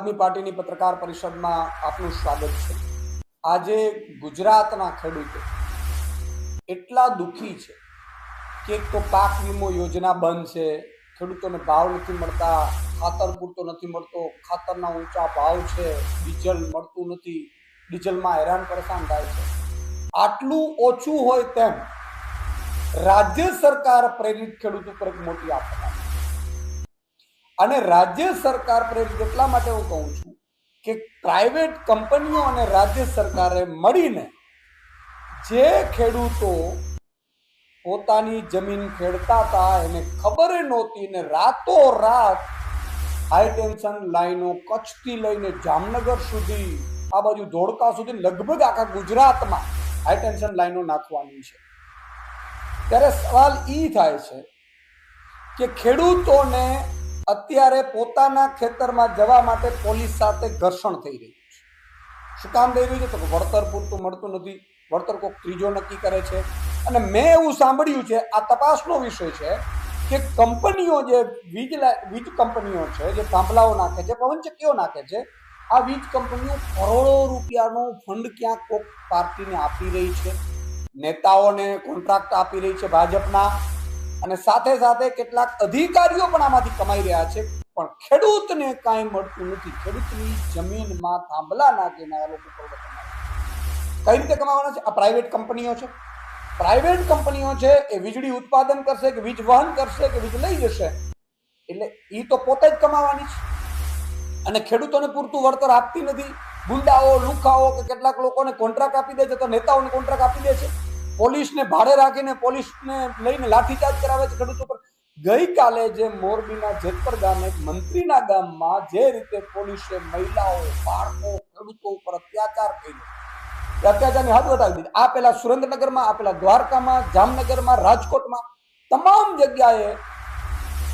આદમી પાર્ટીની પત્રકાર પરિષદમાં આપનું સ્વાગત છે। આજે ગુજરાતના ખેડૂતો એટલા દુઃખી છે કે એક તો પાક વીમો યોજના બંધ છે, ખેડૂતોને ભાવ નથી મળતા, ખાતર પૂરતો નથી મળતો, ખાતરના ઊંચા ભાવ છે, ડીઝલ મળતું નથી, ડીઝલમાં હેરાન પરેશાન થાય છે। આટલું ઓછું હોય તેમ રાજ્ય સરકાર પ્રેરિત ખેડૂત ઉપર એક મોટી આફત આવી અને રાજ્ય સરકાર પ્રેરિત એટલા માટે હું કહું છું કે પ્રાઇવેટ કંપનીઓ અને રાજ્ય સરકારે મળીને જે ખેડૂતો પોતાની જમીન ખેડતા હતા એને ખબર નહોતી ને રાતોરાત હાઈ ટેન્શન લાઈનો કચ્છથી લઈને જામનગર સુધી, આ બાજુ ધોળકા સુધી, લગભગ આખા ગુજરાતમાં હાઈ ટેન્શન લાઈનો નાખવાની છે। ત્યારે સવાલ એ થાય છે કે ખેડૂતોને અત્યારે પોતાના ખેતરમાં જવા માટે પોલીસ સાથે ઘર્ષણ થઈ રહ્યું છે। શું કામ થઈ રહ્યું છે? તો વળતર પૂરતું મળતું નથી, વળતર કોઈક ત્રીજો નક્કી કરે છે। અને મેં એવું સાંભળ્યું છે, આ તપાસનો વિષય છે કે કંપનીઓ જે વીજ કંપનીઓ છે, જે થાંભલાઓ નાખે છે, પવનચક્કીઓ નાખે છે, આ વીજ કંપનીઓ કરોડો રૂપિયાનું ફંડ ક્યાંક કોઈક પાર્ટીને આપી રહી છે, નેતાઓને કોન્ટ્રાક્ટ આપી રહી છે ભાજપના, અને સાથે સાથે કેટલાક અધિકારીઓ પણ આમાંથી કમાઈ રહ્યા છે, પણ ખેડૂતને કાંઈ મળતું નથી। ખેડૂતની જમીનમાં થાંભલા નાખીને આ લોકો કરોડો કમાય। કઈ રીતે કમાવાના છે? આ પ્રાઇવેટ કંપનીઓ છે, પ્રાઇવેટ કંપનીઓ છે એ વીજળી ઉત્પાદન કરશે કે વીજ વહન કરશે કે વીજ લઈ જશે, એટલે એ તો પોતે જ કમાવાની છે અને ખેડૂતોને પૂરતું વળતર આપતી નથી। ગુંડાઓ, લુખાઓ કે કેટલાક લોકોને કોન્ટ્રાક્ટ આપી દે છે, તો નેતાઓને કોન્ટ્રાક્ટ આપી દે છે, પોલીસને ભાડે રાખીને પોલીસને લઈને લાઠીચાર્જ કરાવે છે ખેડૂતો પર। ગઈકાલે જે મોરબીના જેતપર ગામે મંત્રીના ગામમાં જે રીતે પોલીસે મહિલાઓ, બાળકો, ખેડૂતો ઉપર અત્યાચાર કર્યો, અત્યાચારની હદ વધારી દીધી। આ પેલા સુરેન્દ્રનગરમાં, આ પેલા દ્વારકામાં, જામનગરમાં, રાજકોટમાં, તમામ જગ્યાએ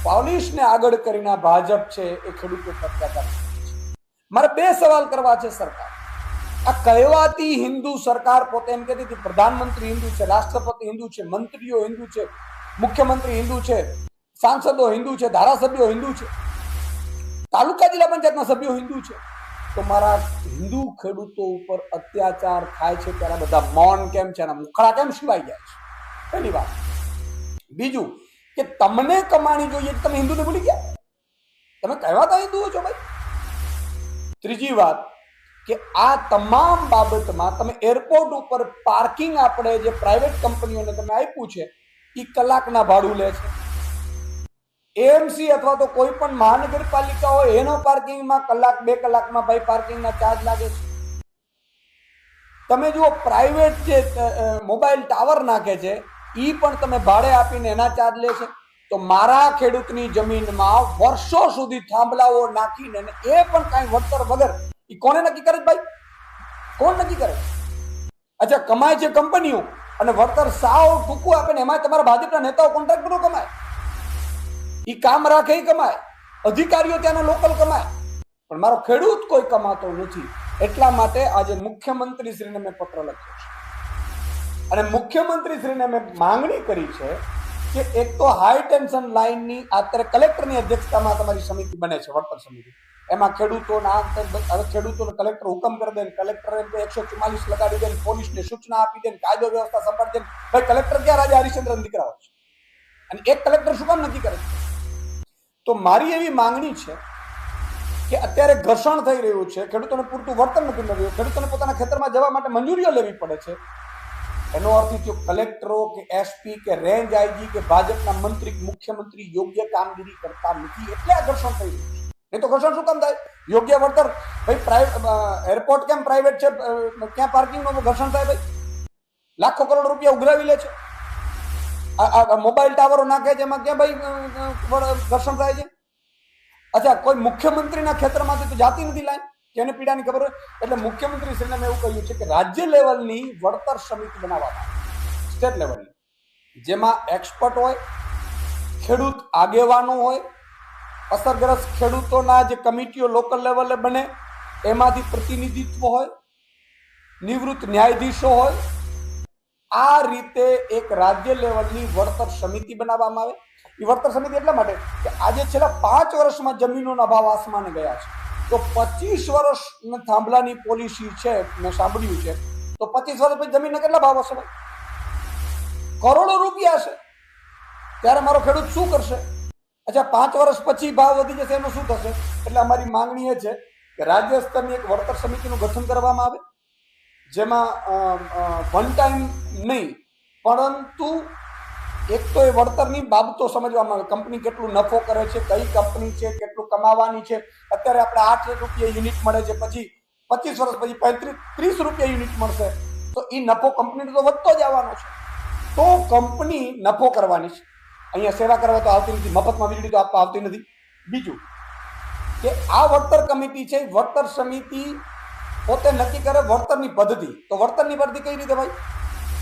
પોલીસને આગળ કરીને ભાજપ છે એ ખેડૂતો પર અત્યાચાર કરે છે। મારે બે સવાલ કરવા છે સરકાર। આ કહેવાતી હિન્દુ સરકાર પોતે એમ કહેતી હતી પ્રધાનમંત્રી હિન્દુ છે, રાષ્ટ્રપતિ હિન્દુ છે, મંત્રીઓ હિન્દુ છે, મુખ્યમંત્રી હિન્દુ છે, સાંસદો હિન્દુ છે, ધારાસભ્યો હિન્દુ છે, તાલુકા જિલ્લા પંચાયતના સભ્યો હિન્દુ છે, તો મારા હિન્દુ ખેડૂતો ઉપર અત્યાચાર થાય છે ત્યારે બધા મૌન કેમ છે, એના મુખડા કેમ સિવાય જાય છે? પહેલી વાત। બીજું કે તમને કમાણી જોઈએ, તમે હિન્દુને ભૂલી ગયા? તમે કહેવાતા હિન્દુઓ છો ભાઈ? ત્રીજી વાત કે આ તમામ બાબતમાં તમે એરપોર્ટ ઉપર પાર્કિંગ આપણે જે પ્રાઇવેટ કંપનીઓને તમે આપ્યું છે એ કલાકના ભાડું લે છે। એએમસી અથવા તો કોઈ પણ મહાનગરપાલિકા હોય એનો પાર્કિંગમાં કલાક, 2 કલાકમાં ભાઈ પાર્કિંગના ચાર્જ લાગે છે। તમે જુઓ પ્રાઇવેટ જે મોબાઈલ ટાવર નાખે છે એ પણ તમે ભાડે આપીને એના ચાર્જ લે છે। તો મારા ખેડૂતની જમીનમાં વર્ષો સુધી થાંભલાઓ નાખીને એ પણ કાંઈ વળતર વગર, એ કોને નક્કી કરે ભાઈ? કોણ નક્કી કરે? અચ્છા, કમાય છે કંપનીઓ અને વળતર સાવ ટૂંકું આપે ને એમાં તમારા ભાજપના નેતાઓ કોન્ટ્રાક્ટરો કમાય, એ કામ રાખે એ કમાય, અધિકારીઓ ત્યાંના લોકલ કમાય, પણ મારો ખેડૂત કોઈ કમાતો નથી। એટલા માટે આજે મુખ્યમંત્રીશ્રીને મેં પત્ર લખ્યો છે અને મુખ્યમંત્રીશ્રીને મેં માંગણી કરી છે કે એક તો હાઈ ટેન્શન લાઈનની અત્યારે કલેક્ટરની અધ્યક્ષતામાં તમારી સમિતિ બને છે, વળતર સમિતિ, એમાં ખેડૂતોના હવે ખેડૂતોને કલેક્ટર હુકમ કરી દે, કલેક્ટર 144 લગાડી દે, પોલીસને સૂચના આપી દે, કાયદો વ્યવસ્થા સંભાળી દે, ભાઈ કલેક્ટર ક્યાં? રાજા હરિશ્ચંદ્ર દીકરાઓ છે અને એક કલેક્ટર શું કામ નક્કી કરે છે? તો મારી એવી માંગણી છે કે અત્યારે ઘર્ષણ થઈ રહ્યું છે, ખેડૂતોને પૂરતું વળતર નથી મળી રહ્યું, ખેડૂતોને પોતાના ખેતરમાં જવા માટે મંજૂરીઓ લેવી પડે છે, એનો અર્થ જો કલેક્ટરો કે એસપી કે રેન્જ આઈજી કે ભાજપના મંત્રી, મુખ્યમંત્રી યોગ્ય કામગીરી કરતા નથી એટલે આ ઘર્ષણ થઈ રહ્યું છે। નહીં તો ઘર્ષણ શું કામ થાય? યોગ્ય વળતર ભાઈ, એરપોર્ટ કેમ પ્રાઇવેટ છે, ક્યાં પાર્કિંગનું ઘર્ષણ થાય ભાઈ? લાખો કરોડ રૂપિયા ઉઘરાવી લે છે। આ મોબાઈલ ટાવરો નાખે છે એમાં ક્યાં ભાઈ ઘર્ષણ થાય છે? અચ્છા, કોઈ મુખ્યમંત્રીના ખેતરમાંથી તો જાતી નથી લાઈન, જેને પીડાની ખબર હોય, એટલે મુખ્યમંત્રીશ્રીને મેં એવું કહ્યું છે કે રાજ્ય લેવલની વળતર સમિતિ બનાવવામાં, સ્ટેટ લેવલની, જેમાં એક્સપર્ટ હોય, ખેડૂત આગેવાનો હોય, અસરગ્રસ્ત ખેડૂતોના જે કમિટીઓ લોકલ લેવલે બને એમાંથી પ્રતિનિધિત્વ હોય, નિવૃત્ત ન્યાયાધીશો હોય, આ રીતે એક રાજ્ય લેવલની વળતર સમિતિ બનાવવામાં આવે। એ વળતર સમિતિ એટલા માટે કે આજે છેલ્લા 5 વર્ષમાં જમીનોના ભાવ આસમાને ગયા છે। તો 25 વર્ષ થાંભલાની પોલિસી છે, મેં સાંભળ્યું છે, તો 25 વર્ષ પછી જમીનના કેટલા ભાવ હશે? કરોડો રૂપિયા છે. ત્યારે મારો ખેડૂત શું કરશે? અચ્છા, 5 વર્ષ પછી ભાવ વધી જશે, એનું શું થશે? એટલે અમારી માંગણી એ છે કે રાજ્ય સ્તરની એક વળતર સમિતિનું ગઠન કરવામાં આવે, જેમાં વન ટાઈમ નહીં પરંતુ એક તો એ વળતરની બાબતો સમજવામાં આવે. કંપની કેટલું નફો કરે છે, કઈ કંપની છે, કેટલું કમાવાની છે. અત્યારે આપણે 8 રૂપિયા યુનિટ મળે છે, પછી 25 વર્ષ પછી 30 રૂપિયા યુનિટ મળશે, તો એ નફો કંપનીનો તો વધતો જ આવવાનો છે. તો કંપની નફો કરવાની છે, અહીંયા સેવા કરવા તો આવતી નથી, મફતમાં વીજળી તો આપવા આવતી નથી. બીજું કે આ વળતર કમિટી છે, વળતર સમિતિ પોતે નક્કી કરે વળતરની પદ્ધતિ. તો વળતરની પદ્ધતિ કઈ રીતે ભાઈ?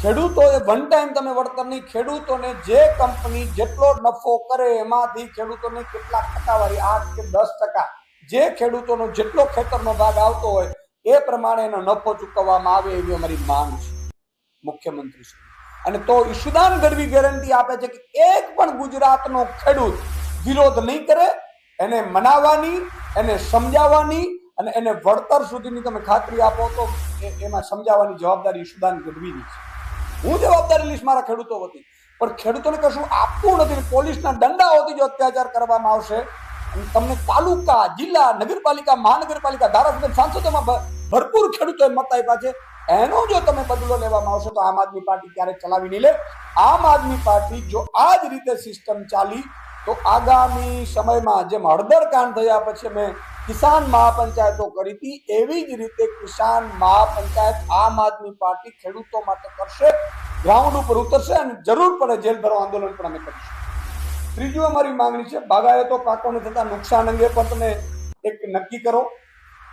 ખેડૂતોએ વન ટાઈમ તમે વળતરની, ખેડૂતોને જે કંપની જેટલો નફો કરે એમાંથી ખેડૂતોને કેટલા ટકાવારી, 8 કે 10%, જે ખેડૂતોનો જેટલો ખેતરનો ભાગ આવતો હોય એ પ્રમાણે એનો નફો ચૂકવવામાં આવે, એવી અમારી માંગ છે મુખ્યમંત્રી શ્રી. અને તો ઈશુદાન ગઢવી ગેરંટી આપે છે કે એક પણ ગુજરાતનો ખેડૂત વિરોધ નહીં કરે. એને મનાવવાની, એને સમજાવવાની અને એને વળતર સુધીની તમે ખાતરી આપો તો એમાં સમજાવવાની જવાબદારી ઈશુદાન ગઢવીની છે. હું જવાબદારી લઈશ મારા ખેડૂતો વતી, પણ ખેડૂતોને કશું આપવું નથી. પોલીસના દંડાઓથી જો અત્યાચાર કરવામાં આવશે, તમને તાલુકા, જિલ્લા, નગરપાલિકા, મહાનગરપાલિકા, ધારાસભ્ય, સાંસદોમાં ભરપૂર ખેડૂતોએ મત આપ્યા છે, એનો જો તમે બદલો લેવામાં આવશે તો આમ આદમી પાર્ટી ક્યારેક ચલાવી નહીં લે. આમ આદમી પાર્ટી જો આ જ રીતે સિસ્ટમ ચાલી તો આગામી સમયમાં જેમ હળદર કાંડ થયા પછી મેં કિસાન મહાપંચાયતો કરી હતી, એવી જ રીતે કિસાન મહાપંચાયત આમ આદમી પાર્ટી ખેડૂતો માટે કરશે, ગ્રાઉન્ડ ઉપર ઉતરશે અને જરૂર પડે જેલ ભરો આંદોલન પણ અમે કરીશું. ત્રીજું અમારી માંગણી છે બાગાયતો પાકોને થતા નુકસાન અંગે પણ તમે એક નક્કી કરો.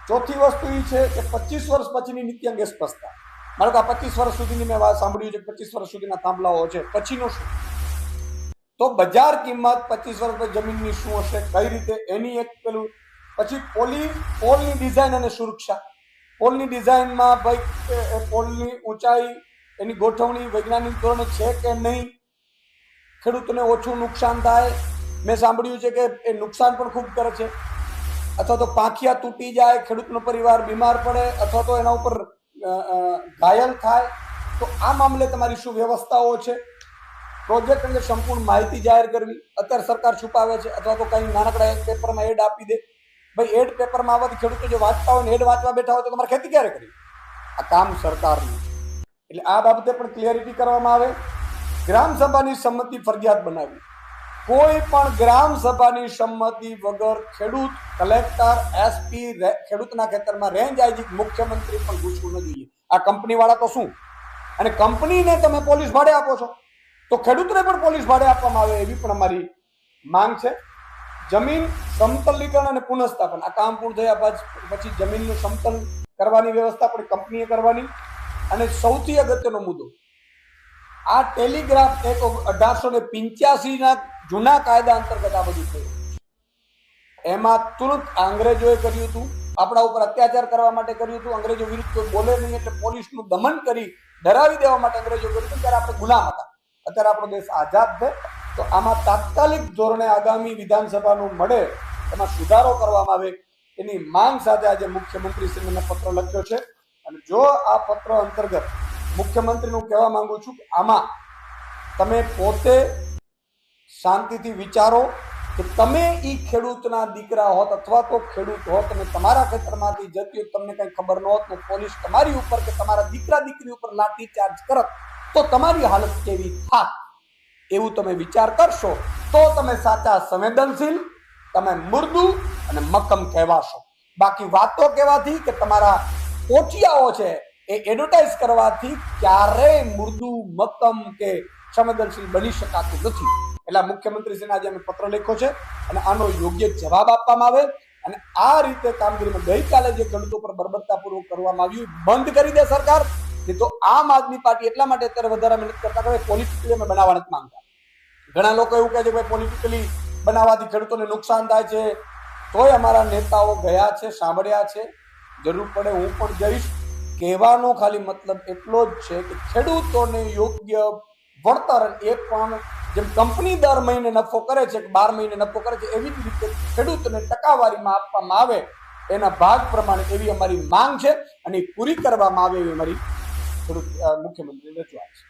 ચોથી વસ્તુ એ છે કે 25 વર્ષ પછીની નીતિ અંગે સ્પષ્ટતા. મારો કે 25 વર્ષ સુધીની મેં વાત સાંભળ્યું છે, 25 વર્ષ સુધીના થાંભલાઓ છે, પછીનો શું? તો બજાર કિંમત 25 વર્ષ પછી જમીનની શું હશે, કઈ રીતે, એની એક પેલું. પછી પોલની ડિઝાઇન અને સુરક્ષા. પોલની ડિઝાઇનમાં ભાઈ પોલની ઊંચાઈ, એની ગોઠવણી વૈજ્ઞાનિક ધોરણે છે કે નહીં, ખેડૂતોને ઓછું નુકસાન થાય. મેં સાંભળ્યું છે કે એ નુકસાન પણ ખૂબ કરે છે, અથવા તો પાંખિયા તૂટી જાય, ખેડૂતનો પરિવાર બીમાર પડે, અથવા તો એના ઉપર ઘાયલ થાય. તો આ મામલે તમારી શું વ્યવસ્થાઓ છે? પ્રોજેક્ટ અંગે સંપૂર્ણ માહિતી જાહેર કરવી. અત્યારે સરકાર છુપાવે છે, અથવા તો કંઈ નાનકડા પેપરમાં એડ આપી દે. ભાઈ એડ પેપરમાં આવવાથી ખેડૂતો જો વાંચતા હોય ને એડ વાંચવા બેઠા હોય તો તમારે ખેતી ક્યારે કરવી? આ કામ સરકારનું છે. એટલે આ બાબતે પણ ક્લિયરિટી કરવામાં આવે. ગ્રામ સભાની સંમતિ ફરજિયાત બનાવવી. કોઈ પણ ગ્રામ સભાની સંમતિ વગર ખેડૂત, કલેક્ટર, એસપી, ખેડૂતના ખેતરમાં રેન્જ આઈજી, મુખ્યમંત્રી પણ ઘૂસવું ન જોઈએ. આ કંપની વાળા તો શું, અને કંપનીને તમે પોલીસ ભાડે આપો છો તો ખેડૂતને પણ પોલીસ ભાડે આપવામાં આવે, એવી પણ અમારી માંગ છે. જમીન સમતલીકરણ અને પુનઃસ્થાપન. આ કામ પૂર્ણ થયા પછી જમીનનું સમતલ કરવાની વ્યવસ્થા પણ કંપનીએ કરવાની. અને સૌથી અગત્યનો મુદ્દો, આ ટેલિગ્રાફ એક્ટ 1885ના જૂના કાયદા અંતર્ગત આ બધું થયું. એમાં તુરંત અંગ્રેજોએ કર્યું હતું, આપણા ઉપર અત્યાચાર કરવા માટે કર્યું હતું. અંગ્રેજો વિરુદ્ધ કોઈ બોલે નહીં એટલે પોલીસનું દમન કરી ડરાવી દેવા માટે અંગ્રેજો કર્યું હતું. ત્યારે આપણે ગુલામ હતા. અત્યારે આપણો દેશ આઝાદ છે, તો આમાં તાત્કાલિક ધોરણે આગામી વિધાનસભાનું મળે એમાં સુધારો કરવામાં આવે, એની માંગ સાથે આજે મુખ્યમંત્રીશ્રીને પત્ર લખ્યો છે. અને જો આ પત્ર અંતર્ગત મુખ્યમંત્રીનું કહેવા માંગુ છું કે આમાં તમે પોતે શાંતિથી વિચારો કે તમે એ ખેડૂતના દીકરા હોત અથવા તો ખેડૂત હોત અને તમારા ખેતરમાંથી જતી હોત, તમને કંઈ ખબર ન હોત ને પોલીસ તમારી ઉપર કે તમારા દીકરા દીકરી ઉપર લાઠી ચાર્જ કરત તો તમારી હાલત કેવી થાત, એવું તમે વિચાર કરશો તો તમે સાચા સંવેદનશીલ, તમે મૃદુ અને મક્કમ કહેવાશો. બાકી વાતો કહેવાથી કે તમારા પોચિયાઓ છે એ એડવર્ટાઇઝ કરવાથી ક્યારેય મૃદુ, મક્કમ કે સંવેદનશીલ બની શકાતું નથી. એટલે મુખ્યમંત્રીશ્રીને આજે અમે પત્ર લખ્યો છે અને આનો યોગ્ય જવાબ આપવામાં આવે અને આ રીતે કામગીરીમાં ગઈકાલે જે ખેડૂતો પર બર્બરતાપૂર્વક કરવામાં આવ્યું બંધ કરી દે સરકાર. નહીં તો આમ આદમી પાર્ટી એટલા માટે અત્યારે વધારે મહેનત કરતા કે પોલિટિકલી અમે બનાવવા નથી માંગતા. ઘણા લોકો એવું કહે છે કે ભાઈ પોલિટિકલી બનાવવાથી ખેડૂતોને નુકસાન થાય છે, તોય અમારા નેતાઓ ગયા છે, સાંભળ્યા છે. જરૂર પડે હું પણ જઈશ. કહેવાનો ખાલી મતલબ એટલો જ છે કે ખેડૂતોને યોગ્ય વળતર, એ પણ જેમ કંપની દર મહિને નફો કરે છે કે 12 મહિને નફો કરે છે, એવી જ રીતે ખેડૂતને ટકાવારીમાં આપવામાં આવે એના ભાગ પ્રમાણે એવી અમારી માંગ છે અને પૂરી કરવામાં આવે એવી અમારી મુખ્યમંત્રી રજૂઆત છે.